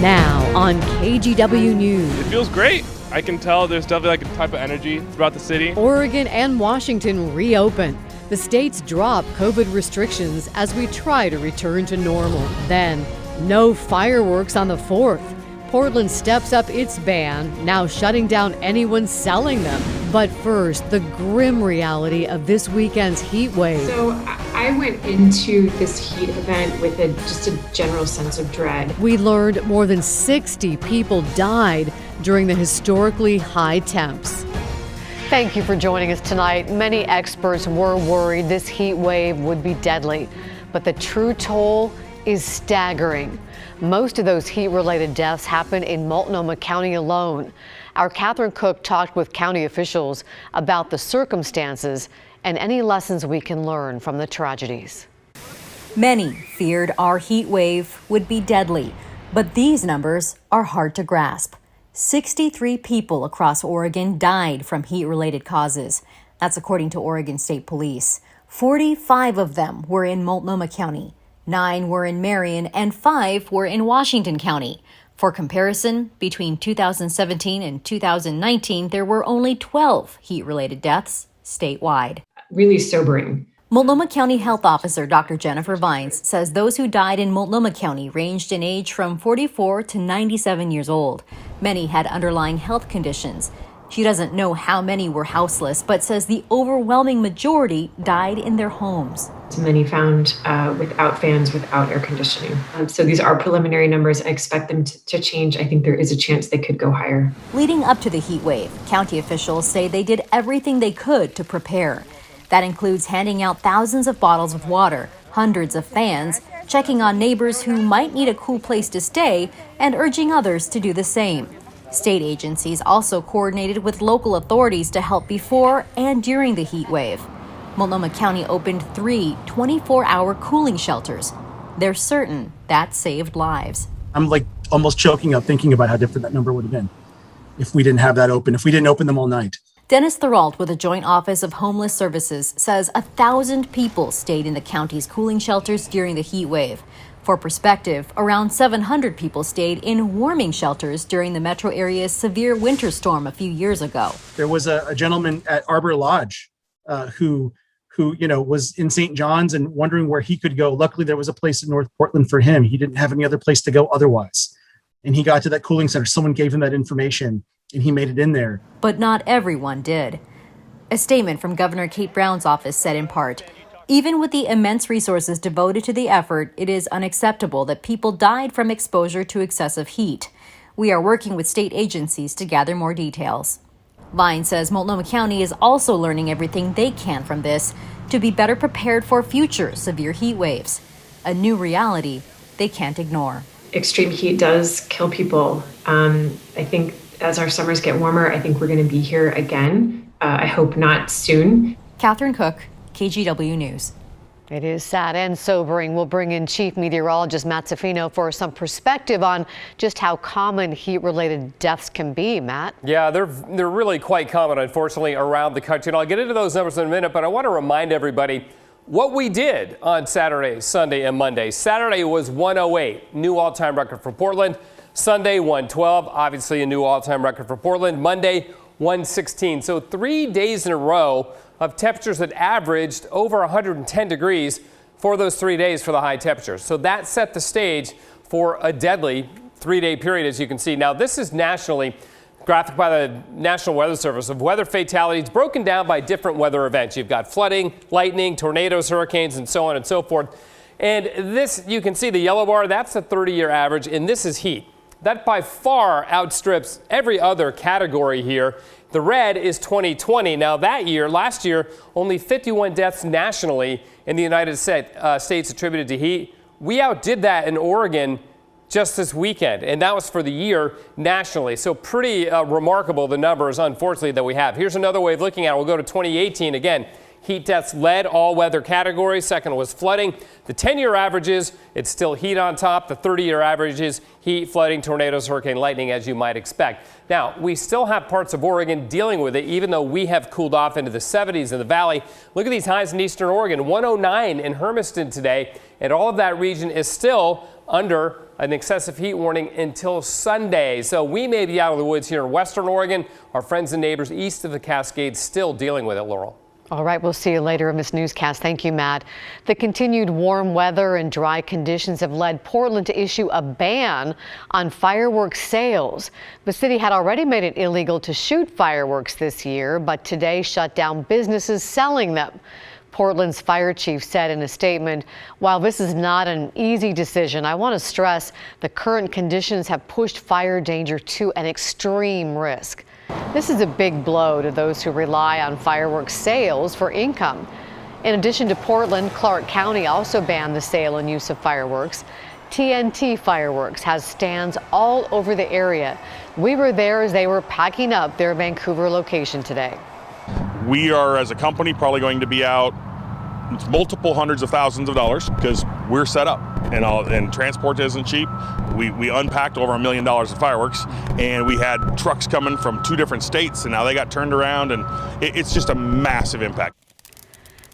Now on KGW News. It feels great. I can tell there's definitely like a type of energy throughout the city. Oregon and Washington reopen. The states drop COVID restrictions as we try to return to normal. Then, no fireworks on the 4th. Portland steps up its ban, now shutting down anyone selling them. But first, the grim reality of this weekend's heat wave. So I went into this heat event with just a general sense of dread. We learned more than 60 people died during the historically high temps. Thank you for joining us tonight. Many experts were worried this heat wave would be deadly, but the true toll is staggering. Most of those heat-related deaths happened in Multnomah County alone. Our Catherine Cook talked with county officials about the circumstances and any lessons we can learn from the tragedies. Many feared our heat wave would be deadly, but these numbers are hard to grasp. 63 people across Oregon died from heat-related causes. That's according to Oregon State Police. 45 of them were in Multnomah County. 9 were in Marion, and 5 were in Washington County. For comparison, between 2017 and 2019, there were only 12 heat-related deaths statewide. Really sobering. Multnomah County Health Officer Dr. Jennifer Vines says those who died in Multnomah County ranged in age from 44 to 97 years old. Many had underlying health conditions. She doesn't know how many were houseless, but says the overwhelming majority died in their homes. Many found without fans, without air conditioning. So these are preliminary numbers. I expect them to change. I think there is a chance they could go higher. Leading up to the heat wave, county officials say they did everything they could to prepare. That includes handing out thousands of bottles of water, hundreds of fans, checking on neighbors who might need a cool place to stay, and urging others to do the same. State agencies also coordinated with local authorities to help before and during the heat wave. Multnomah County opened 3 24-hour cooling shelters. They're certain that saved lives. I'm like almost choking up thinking about how different that number would have been if we didn't have that open, if we didn't open them all night. Dennis Thoralt with the Joint Office of Homeless Services says 1,000 people stayed in the county's cooling shelters during the heat wave. For perspective, around 700 people stayed in warming shelters during the metro area's severe winter storm a few years ago. There was a gentleman at Arbor Lodge who was in St. John's and wondering where he could go. Luckily, there was a place in North Portland for him. He didn't have any other place to go otherwise. And he got to that cooling center. Someone gave him that information and he made it in there. But not everyone did. A statement from Governor Kate Brown's office said in part, even with the immense resources devoted to the effort, it is unacceptable that people died from exposure to excessive heat. We are working with state agencies to gather more details. Vine says Multnomah County is also learning everything they can from this to be better prepared for future severe heat waves, a new reality they can't ignore. Extreme heat does kill people. I think as our summers get warmer, I think we're going to be here again. I hope not soon. Catherine Cook, KGW News. It is sad and sobering. We'll bring in Chief Meteorologist Matt Sefino for some perspective on just how common heat-related deaths can be. Matt? Yeah, they're really quite common, unfortunately, around the country. And I'll get into those numbers in a minute, but I want to remind everybody what we did on Saturday, Sunday, and Monday. Saturday was 108, new all-time record for Portland. Sunday, 112, obviously a new all-time record for Portland. Monday, 116. So 3 days in a row of temperatures that averaged over 110 degrees for those 3 days for the high temperatures. So that set the stage for a deadly 3-day period, as you can see. Now, this is nationally graphic by the National Weather Service of weather fatalities broken down by different weather events. You've got flooding, lightning, tornadoes, hurricanes, and so on and so forth. And this, you can see the yellow bar, that's the 30-year average, and this is heat. That by far outstrips every other category here. The red is 2020. Now that year, last year, only 51 deaths nationally in the United States attributed to heat. We outdid that in Oregon just this weekend, and that was for the year nationally. So pretty remarkable, the numbers, unfortunately, that we have. Here's another way of looking at it. We'll go to 2018 again. Heat deaths led all weather categories. Second was flooding. The 10-year averages, it's still heat on top. The 30-year averages, heat, flooding, tornadoes, hurricane, lightning, as you might expect. Now, we still have parts of Oregon dealing with it, even though we have cooled off into the 70s in the valley. Look at these highs in eastern Oregon, 109 in Hermiston today, and all of that region is still under an excessive heat warning until Sunday. So we may be out of the woods here in Western Oregon. Our friends and neighbors east of the Cascades still dealing with it, Laurel. All right, we'll see you later in this newscast. Thank you, Matt. The continued warm weather and dry conditions have led Portland to issue a ban on fireworks sales. The city had already made it illegal to shoot fireworks this year, but today shut down businesses selling them. Portland's fire chief said in a statement, "While this is not an easy decision, I want to stress the current conditions have pushed fire danger to an extreme risk." This is a big blow to those who rely on fireworks sales for income. In addition to Portland, Clark County also banned the sale and use of fireworks. TNT Fireworks has stands all over the area. We were there as they were packing up their Vancouver location today. We are, as a company, probably going to be out multiple hundreds of thousands of dollars because we're set up and transport isn't cheap. We unpacked over $1 million of fireworks, and we had trucks coming from 2 different states, and now they got turned around, and it's just a massive impact.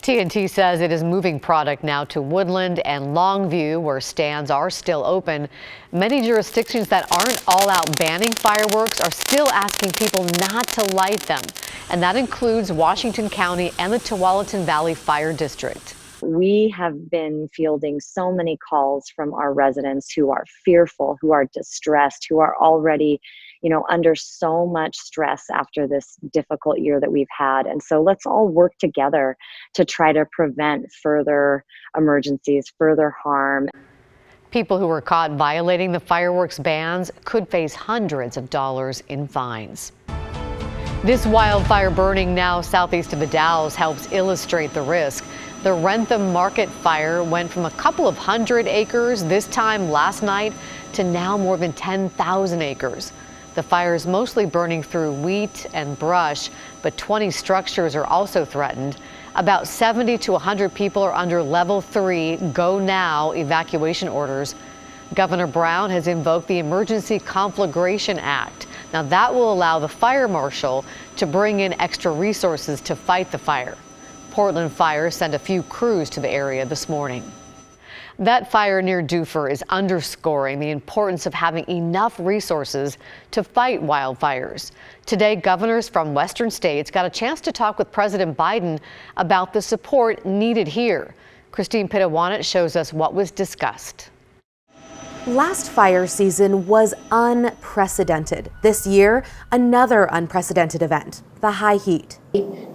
TNT says it is moving product now to Woodland and Longview, where stands are still open. Many jurisdictions that aren't all out banning fireworks are still asking people not to light them, and that includes Washington County and the Tualatin Valley Fire District. We have been fielding so many calls from our residents who are fearful, who are distressed, who are already, under so much stress after this difficult year that we've had. And so let's all work together to try to prevent further emergencies, further harm. People who were caught violating the fireworks bans could face hundreds of dollars in fines. This wildfire burning now southeast of the Dalles helps illustrate the risk. The Rentham Market fire went from a couple of hundred acres this time last night to now more than 10,000 acres. The fire is mostly burning through wheat and brush, but 20 structures are also threatened. About 70 to 100 people are under level 3 go now evacuation orders. Governor Brown has invoked the Emergency Conflagration Act. Now that will allow the fire marshal to bring in extra resources to fight the fire. Portland Fire sent a few crews to the area this morning. That fire near Dufur is underscoring the importance of having enough resources to fight wildfires. Today, governors from western states got a chance to talk with President Biden about the support needed here. Christine Pitawanit shows us what was discussed. Last fire season was unprecedented. This year, another unprecedented event, the high heat.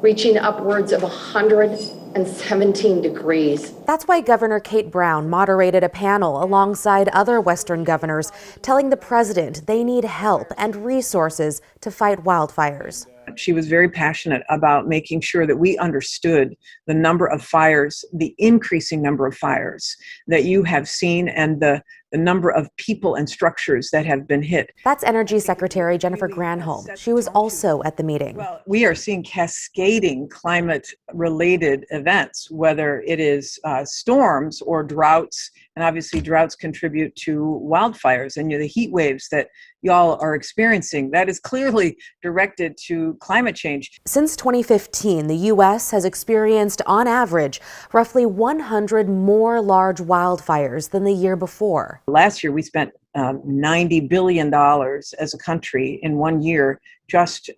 Reaching upwards of 117 degrees. That's why Governor Kate Brown moderated a panel alongside other Western governors, telling the president they need help and resources to fight wildfires. She was very passionate about making sure that we understood the number of fires, the increasing number of fires that you have seen, and the number of people and structures that have been hit. That's Energy Secretary Jennifer Granholm. She was also at the meeting. Well, we are seeing cascading climate-related events, whether it is storms or droughts, and obviously droughts contribute to wildfires, and the heat waves that y'all are experiencing, that is clearly directed to climate change. Since 2015, the U.S. has experienced, on average, roughly 100 more large wildfires than the year before. Last year, we spent $90 billion as a country in 1 year just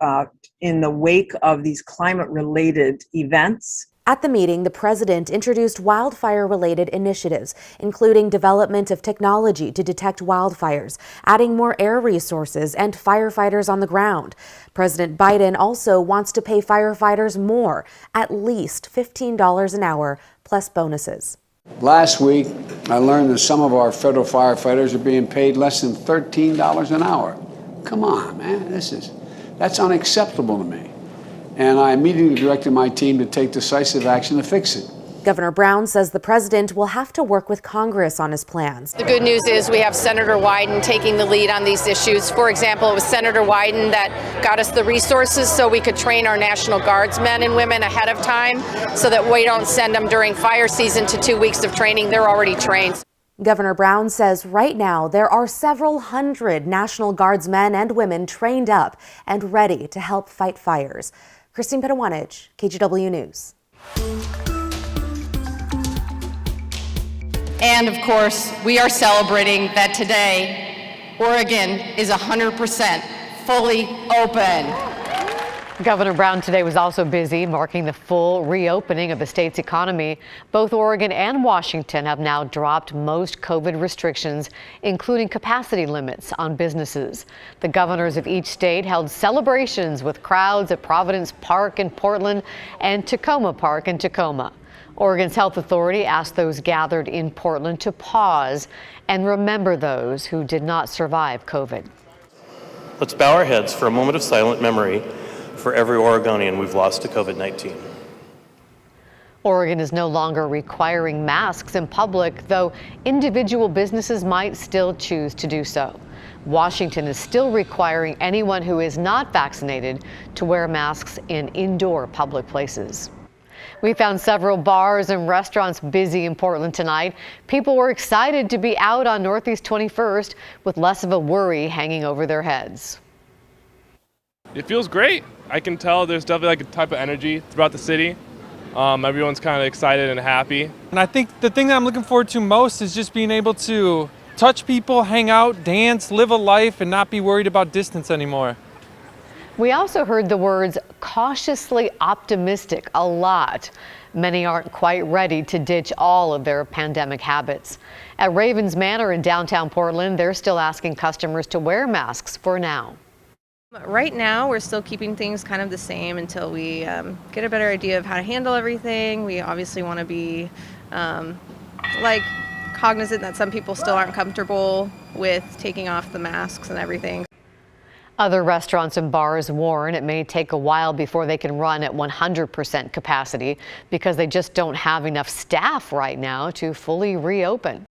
in the wake of these climate-related events. At the meeting, the president introduced wildfire-related initiatives, including development of technology to detect wildfires, adding more air resources and firefighters on the ground. President Biden also wants to pay firefighters more, at least $15 an hour, plus bonuses. Last week, I learned that some of our federal firefighters are being paid less than $13 an hour. Come on, man, that's unacceptable to me. And I immediately directed my team to take decisive action to fix it. Governor Brown says the president will have to work with Congress on his plans. The good news is we have Senator Wyden taking the lead on these issues. For example, it was Senator Wyden that got us the resources so we could train our National Guardsmen and women ahead of time so that we don't send them during fire season to 2 weeks of training. They're already trained. Governor Brown says right now there are several hundred National Guardsmen and women trained up and ready to help fight fires. Christine Pitawanit, KGW News. And of course, we are celebrating that today, Oregon is 100% fully open. Governor Brown today was also busy marking the full reopening of the state's economy. Both Oregon and Washington have now dropped most COVID restrictions, including capacity limits on businesses. The governors of each state held celebrations with crowds at Providence Park in Portland and Tacoma Park in Tacoma. Oregon's health authority asked those gathered in Portland to pause and remember those who did not survive COVID. Let's bow our heads for a moment of silent memory for every Oregonian we've lost to COVID-19. Oregon is no longer requiring masks in public, though individual businesses might still choose to do so. Washington is still requiring anyone who is not vaccinated to wear masks in indoor public places. We found several bars and restaurants busy in Portland tonight. People were excited to be out on Northeast 21st with less of a worry hanging over their heads. It feels great. I can tell there's definitely like a type of energy throughout the city. Everyone's kind of excited and happy. And I think the thing that I'm looking forward to most is just being able to touch people, hang out, dance, live a life, and not be worried about distance anymore. We also heard the words cautiously optimistic a lot. Many aren't quite ready to ditch all of their pandemic habits. At Ravens Manor in downtown Portland, they're still asking customers to wear masks for now. Right now, we're still keeping things kind of the same until we get a better idea of how to handle everything. We obviously want to be cognizant that some people still aren't comfortable with taking off the masks and everything. Other restaurants and bars warn it may take a while before they can run at 100% capacity because they just don't have enough staff right now to fully reopen.